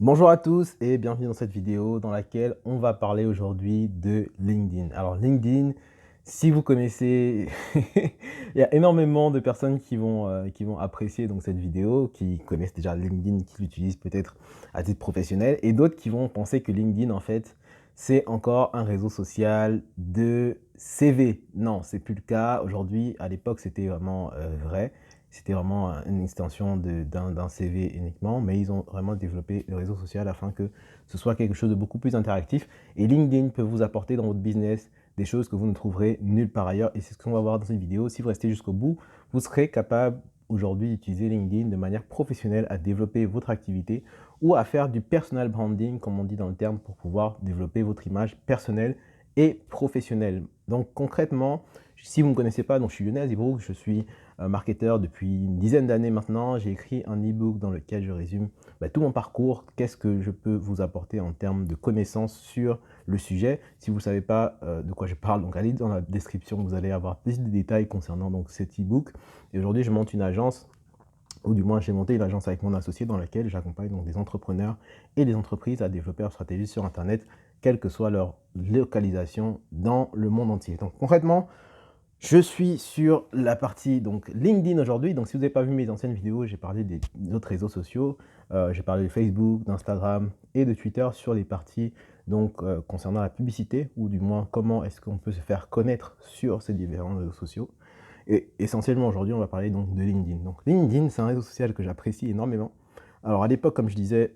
Bonjour à tous et bienvenue dans cette vidéo dans laquelle on va parler aujourd'hui de LinkedIn. Alors LinkedIn, si vous connaissez, il y a énormément de personnes qui vont apprécier donc cette vidéo, qui connaissent déjà LinkedIn, qui l'utilisent peut-être à titre professionnel, et d'autres qui vont penser que LinkedIn, en fait, c'est encore un réseau social de CV. Non, c'est plus le cas. Aujourd'hui, à l'époque, c'était vraiment vrai. C'était vraiment une extension d'un CV uniquement, mais ils ont vraiment développé le réseau social afin que ce soit quelque chose de beaucoup plus interactif. Et LinkedIn peut vous apporter dans votre business des choses que vous ne trouverez nulle part ailleurs. Et c'est ce qu'on va voir dans cette vidéo. Si vous restez jusqu'au bout, vous serez capable aujourd'hui d'utiliser LinkedIn de manière professionnelle à développer votre activité ou à faire du personal branding, comme on dit dans le terme, pour pouvoir développer votre image personnelle et professionnelle. Donc concrètement, si vous ne me connaissez pas, donc je suis Younes Ibrouk, je suis marketeur depuis une dizaine d'années maintenant. J'ai écrit un e-book dans lequel je résume tout mon parcours, qu'est-ce que je peux vous apporter en termes de connaissances sur le sujet. Si vous ne savez pas de quoi je parle, donc allez dans la description, vous allez avoir plus de détails concernant donc cet e-book. Et aujourd'hui, je monte une agence, ou du moins j'ai monté une agence avec mon associé dans laquelle j'accompagne donc des entrepreneurs et des entreprises à développer leur stratégie sur Internet, quelle que soit leur localisation dans le monde entier. Donc concrètement, je suis sur la partie donc LinkedIn aujourd'hui. Donc, si vous n'avez pas vu mes anciennes vidéos, j'ai parlé des autres réseaux sociaux. J'ai parlé de Facebook, d'Instagram et de Twitter sur les parties donc concernant la publicité, ou du moins comment est-ce qu'on peut se faire connaître sur ces différents réseaux sociaux. Et essentiellement aujourd'hui, on va parler donc de LinkedIn. Donc LinkedIn, c'est un réseau social que j'apprécie énormément. Alors à l'époque, comme je disais,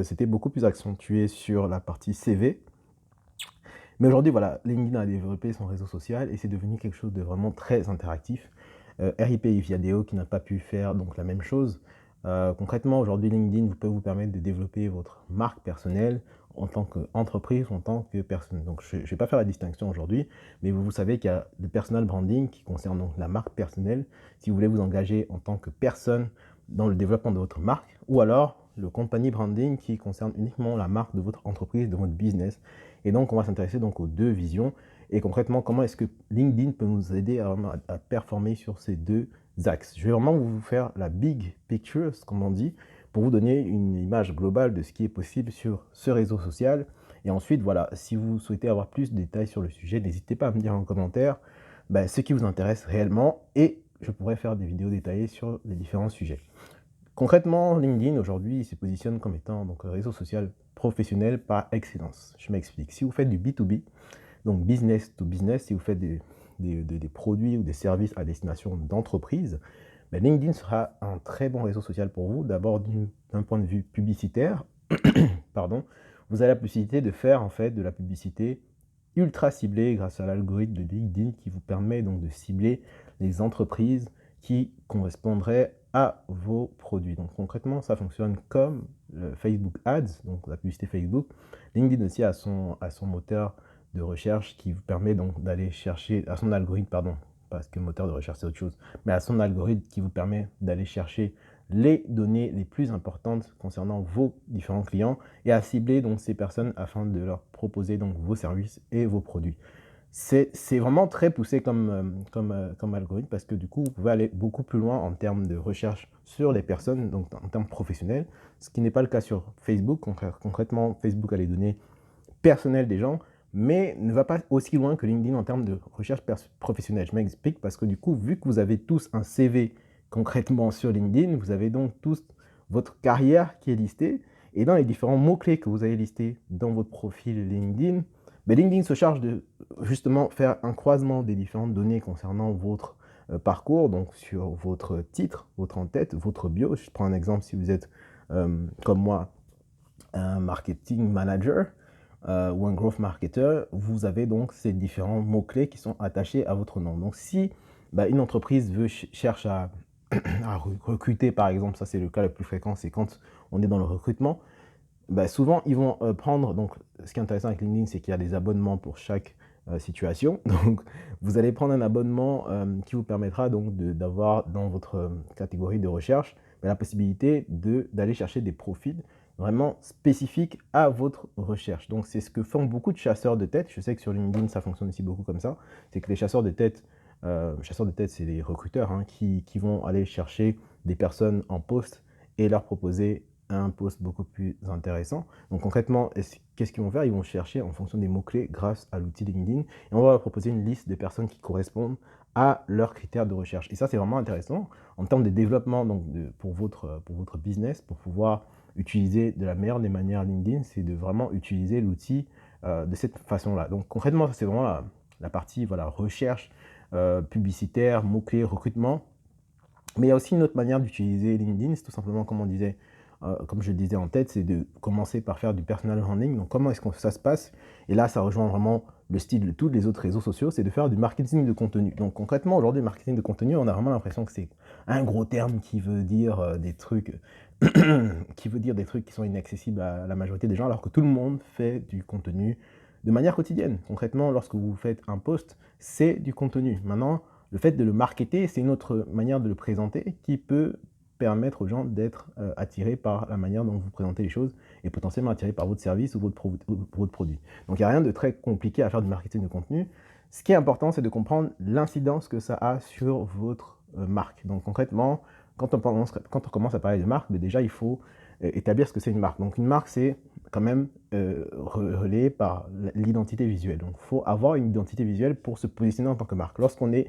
c'était beaucoup plus accentué sur la partie CV. Mais aujourd'hui, voilà, LinkedIn a développé son réseau social et c'est devenu quelque chose de vraiment très interactif. RIP Viadeo qui n'a pas pu faire donc la même chose. Concrètement, aujourd'hui, LinkedIn peut vous permettre de développer votre marque personnelle en tant qu'entreprise, en tant que personne. Donc, je ne vais pas faire la distinction aujourd'hui, mais vous savez qu'il y a le personal branding qui concerne donc la marque personnelle. Si vous voulez vous engager en tant que personne dans le développement de votre marque, ou alors le company branding qui concerne uniquement la marque de votre entreprise, de votre business. Et donc, on va s'intéresser donc aux deux visions. Et concrètement, comment est-ce que LinkedIn peut nous aider à performer sur ces deux axes? Je vais vraiment vous faire la big picture, comme on dit, pour vous donner une image globale de ce qui est possible sur ce réseau social. Et ensuite, voilà, si vous souhaitez avoir plus de détails sur le sujet, n'hésitez pas à me dire en commentaire ce qui vous intéresse réellement et je pourrais faire des vidéos détaillées sur les différents sujets. Concrètement, LinkedIn aujourd'hui se positionne comme étant donc, un réseau social professionnel par excellence. Je m'explique. Si vous faites du B2B, donc business to business, si vous faites des produits ou des services à destination d'entreprises, LinkedIn sera un très bon réseau social pour vous. D'abord, d'un point de vue publicitaire, pardon, vous avez la possibilité de faire en fait de la publicité ultra ciblée grâce à l'algorithme de LinkedIn qui vous permet donc de cibler les entreprises qui correspondraient à vos produits. Donc concrètement, ça fonctionne comme le Facebook Ads, donc la publicité Facebook. LinkedIn aussi a son moteur de recherche qui vous permet donc d'aller chercher, à son algorithme, pardon, parce que moteur de recherche c'est autre chose, mais à son algorithme qui vous permet d'aller chercher les données les plus importantes concernant vos différents clients et à cibler donc ces personnes afin de leur proposer donc vos services et vos produits. C'est vraiment très poussé comme algorithme parce que du coup, vous pouvez aller beaucoup plus loin en termes de recherche sur les personnes, donc en termes professionnels, ce qui n'est pas le cas sur Facebook. Concrètement, Facebook a les données personnelles des gens, mais ne va pas aussi loin que LinkedIn en termes de recherche professionnelle. Je m'explique parce que du coup, vu que vous avez tous un CV concrètement sur LinkedIn, vous avez donc tous votre carrière qui est listée et dans les différents mots-clés que vous avez listés dans votre profil LinkedIn, LinkedIn se charge de justement faire un croisement des différentes données concernant votre parcours, donc sur votre titre, votre en-tête, votre bio. Je prends un exemple, si vous êtes comme moi, un marketing manager ou un growth marketer, vous avez donc ces différents mots-clés qui sont attachés à votre nom. Donc si une entreprise cherche à, à recruter, par exemple, ça c'est le cas le plus fréquent, c'est quand on est dans le recrutement, souvent ils vont prendre, donc ce qui est intéressant avec LinkedIn, c'est qu'il y a des abonnements pour chaque situation. Donc vous allez prendre un abonnement qui vous permettra donc d'avoir dans votre catégorie de recherche la possibilité d'aller chercher des profils vraiment spécifiques à votre recherche. Donc c'est ce que font beaucoup de chasseurs de tête. Je sais que sur LinkedIn ça fonctionne aussi beaucoup comme ça. C'est que les chasseurs de tête, c'est les recruteurs qui vont aller chercher des personnes en poste et leur proposer un post beaucoup plus intéressant. Donc concrètement, qu'est-ce qu'ils vont faire? Ils vont chercher en fonction des mots-clés grâce à l'outil LinkedIn et on va leur proposer une liste de personnes qui correspondent à leurs critères de recherche. Et ça, c'est vraiment intéressant en termes de développement donc pour votre business, pour pouvoir utiliser de la meilleure des manières LinkedIn, c'est de vraiment utiliser l'outil de cette façon-là. Donc concrètement, ça c'est vraiment la partie voilà, recherche publicitaire, mots-clés, recrutement. Mais il y a aussi une autre manière d'utiliser LinkedIn, c'est tout simplement comme on disait, comme je le disais en tête, c'est de commencer par faire du personal branding. Donc comment est-ce que ça se passe? Et là, ça rejoint vraiment le style de tous les autres réseaux sociaux, c'est de faire du marketing de contenu. Donc concrètement, aujourd'hui, marketing de contenu, on a vraiment l'impression que c'est un gros terme qui veut dire des trucs qui veut dire des trucs qui sont inaccessibles à la majorité des gens, alors que tout le monde fait du contenu de manière quotidienne. Concrètement, lorsque vous faites un post, c'est du contenu. Maintenant, le fait de le marketer, c'est une autre manière de le présenter qui peut permettre aux gens d'être attirés par la manière dont vous présentez les choses et potentiellement attirés par votre service ou votre produit. Donc il n'y a rien de très compliqué à faire du marketing de contenu. Ce qui est important, c'est de comprendre l'incidence que ça a sur votre marque. Donc concrètement, quand on commence à parler de marque, mais déjà il faut établir ce que c'est une marque. Donc une marque, c'est quand même relayé par l'identité visuelle. Donc il faut avoir une identité visuelle pour se positionner en tant que marque. Lorsqu'on est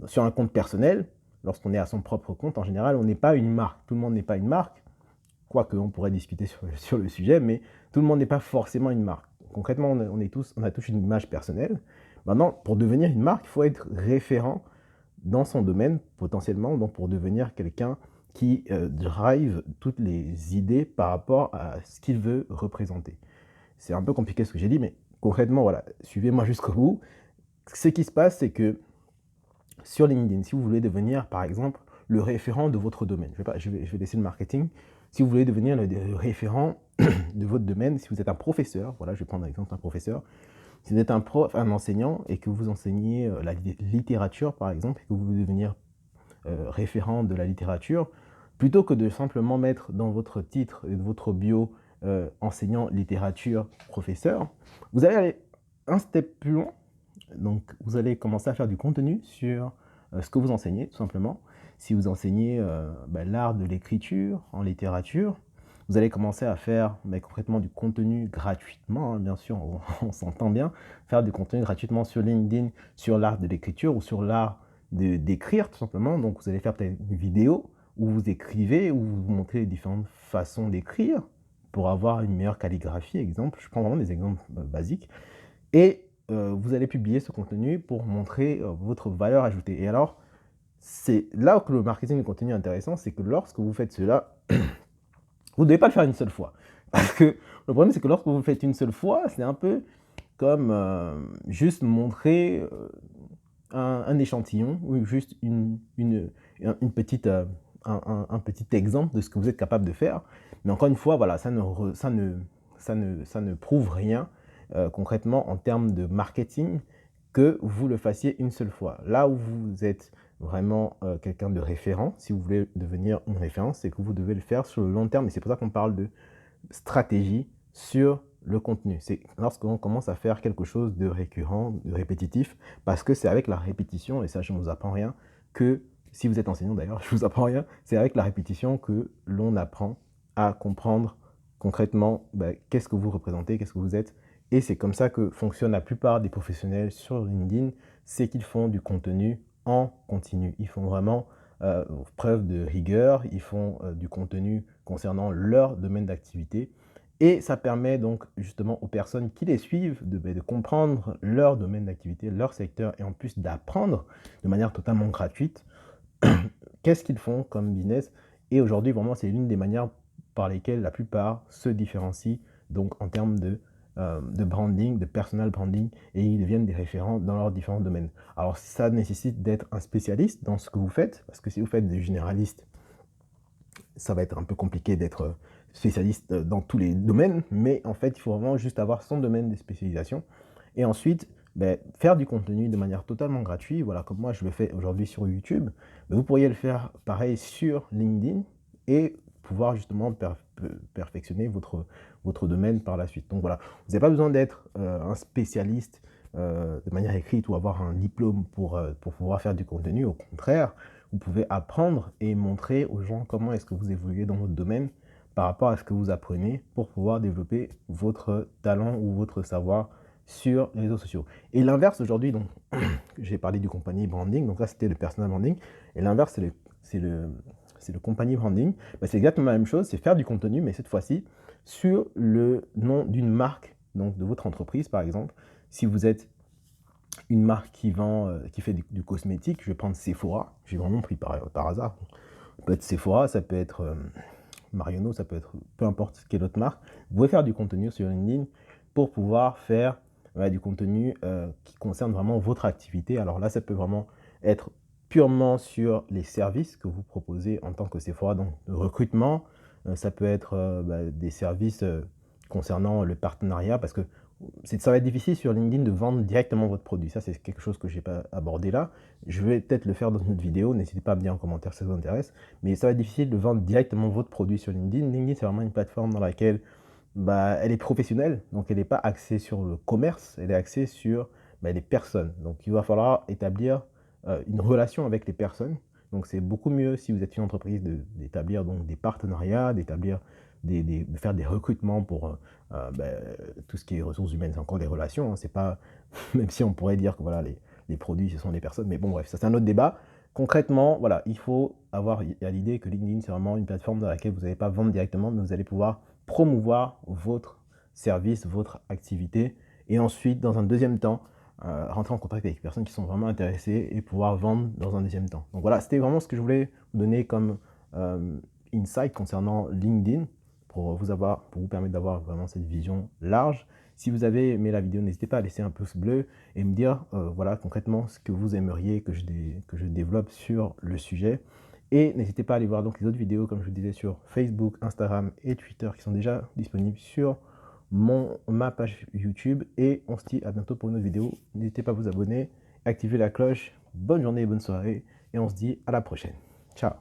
sur un compte personnel, lorsqu'on est à son propre compte, en général, on n'est pas une marque. Tout le monde n'est pas une marque, quoique on pourrait discuter sur le sujet, mais tout le monde n'est pas forcément une marque. Concrètement, on a tous une image personnelle. Maintenant, pour devenir une marque, il faut être référent dans son domaine, potentiellement, donc pour devenir quelqu'un qui drive toutes les idées par rapport à ce qu'il veut représenter. C'est un peu compliqué ce que j'ai dit, mais concrètement, voilà, suivez-moi jusqu'au bout. Ce qui se passe, c'est que sur LinkedIn, si vous voulez devenir, par exemple, le référent de votre domaine, je vais laisser le marketing, si vous voulez devenir le référent de votre domaine, si vous êtes un professeur, voilà, je vais prendre un exemple, un professeur, si vous êtes un enseignant et que vous enseignez la littérature, par exemple, et que vous voulez devenir référent de la littérature, plutôt que de simplement mettre dans votre titre et de votre bio enseignant littérature professeur, vous allez aller un step plus loin. Donc, vous allez commencer à faire du contenu sur ce que vous enseignez, tout simplement. Si vous enseignez l'art de l'écriture en littérature, vous allez commencer à faire concrètement du contenu gratuitement, hein, bien sûr, on s'entend bien, faire du contenu gratuitement sur LinkedIn, sur l'art de l'écriture ou sur l'art d'écrire, tout simplement. Donc, vous allez faire peut-être une vidéo où vous écrivez, où vous montrez les différentes façons d'écrire pour avoir une meilleure calligraphie, exemple. Je prends vraiment des exemples basiques. Et vous allez publier ce contenu pour montrer votre valeur ajoutée. Et alors, c'est là que le marketing de contenu est intéressant, c'est que lorsque vous faites cela, vous ne devez pas le faire une seule fois. Parce que le problème, c'est que lorsque vous le faites une seule fois, c'est un peu comme juste montrer un échantillon ou juste une petite, un petit exemple de ce que vous êtes capable de faire. Mais encore une fois, voilà, ça ne prouve rien concrètement en termes de marketing que vous le fassiez une seule fois. Là où vous êtes vraiment quelqu'un de référent, si vous voulez devenir une référence, c'est que vous devez le faire sur le long terme. Et c'est pour ça qu'on parle de stratégie sur le contenu. C'est lorsqu'on commence à faire quelque chose de récurrent, de répétitif, parce que c'est avec la répétition, et ça je ne vous apprends rien, que si vous êtes enseignant d'ailleurs, je ne vous apprends rien, c'est avec la répétition que l'on apprend à comprendre concrètement qu'est-ce que vous représentez, qu'est-ce que vous êtes. Et c'est comme ça que fonctionnent la plupart des professionnels sur LinkedIn, c'est qu'ils font du contenu en continu. Ils font vraiment preuve de rigueur, ils font du contenu concernant leur domaine d'activité. Et ça permet donc justement aux personnes qui les suivent de comprendre leur domaine d'activité, leur secteur, et en plus d'apprendre de manière totalement gratuite qu'est-ce qu'ils font comme business. Et aujourd'hui, vraiment, c'est l'une des manières par lesquelles la plupart se différencient donc en termes de branding, de personal branding, et ils deviennent des référents dans leurs différents domaines. Alors ça nécessite d'être un spécialiste dans ce que vous faites, parce que si vous faites des généralistes, ça va être un peu compliqué d'être spécialiste dans tous les domaines, mais en fait, il faut vraiment juste avoir son domaine de spécialisation. Et ensuite, faire du contenu de manière totalement gratuite, voilà, comme moi je le fais aujourd'hui sur YouTube, mais vous pourriez le faire pareil sur LinkedIn et pouvoir justement perfectionner votre domaine par la suite. Donc voilà, vous n'avez pas besoin d'être un spécialiste de manière écrite ou avoir un diplôme pour pouvoir faire du contenu. Au contraire, vous pouvez apprendre et montrer aux gens comment est-ce que vous évoluez dans votre domaine par rapport à ce que vous apprenez pour pouvoir développer votre talent ou votre savoir sur les réseaux sociaux. Et l'inverse aujourd'hui, donc j'ai parlé du company branding, donc là c'était le personal branding, et l'inverse c'est le company branding. Bah, c'est exactement la même chose, c'est faire du contenu, mais cette fois-ci sur le nom d'une marque, donc de votre entreprise par exemple. Si vous êtes une marque qui vend, qui fait du cosmétique, je vais prendre Sephora, j'ai vraiment pris par hasard. Ça peut être Sephora, ça peut être Marionneau, ça peut être peu importe quelle autre marque. Vous pouvez faire du contenu sur LinkedIn pour pouvoir faire du contenu qui concerne vraiment votre activité. Alors là, ça peut vraiment être purement sur les services que vous proposez en tant que Sephora, donc le recrutement. Ça peut être des services concernant le partenariat, parce que ça va être difficile sur LinkedIn de vendre directement votre produit. Ça, c'est quelque chose que je n'ai pas abordé là. Je vais peut-être le faire dans une autre vidéo. N'hésitez pas à me dire en commentaire si ça vous intéresse. Mais ça va être difficile de vendre directement votre produit sur LinkedIn. LinkedIn, c'est vraiment une plateforme dans laquelle elle est professionnelle. Donc, elle n'est pas axée sur le commerce. Elle est axée sur les personnes. Donc, il va falloir établir une relation avec les personnes. Donc, c'est beaucoup mieux si vous êtes une entreprise d'établir donc des partenariats, de faire des recrutements pour tout ce qui est ressources humaines. C'est encore des relations. Hein, c'est pas, même si on pourrait dire que voilà, les produits, ce sont des personnes. Mais bon, bref, ça c'est un autre débat. Concrètement, voilà, il faut avoir à l'idée que LinkedIn, c'est vraiment une plateforme dans laquelle vous n'allez pas vendre directement, mais vous allez pouvoir promouvoir votre service, votre activité. Et ensuite, dans un deuxième temps, rentrer en contact avec les personnes qui sont vraiment intéressées et pouvoir vendre dans un deuxième temps. Donc voilà, c'était vraiment ce que je voulais vous donner comme insight concernant LinkedIn pour vous permettre d'avoir vraiment cette vision large. Si vous avez aimé la vidéo, n'hésitez pas à laisser un pouce bleu et me dire voilà concrètement ce que vous aimeriez que je développe sur le sujet. Et n'hésitez pas à aller voir donc les autres vidéos, comme je vous disais, sur Facebook, Instagram et Twitter qui sont déjà disponibles sur ma page YouTube. Et on se dit à bientôt pour une autre vidéo. N'hésitez pas à vous abonner, activer la cloche. Bonne journée et bonne soirée. Et on se dit à la prochaine. Ciao.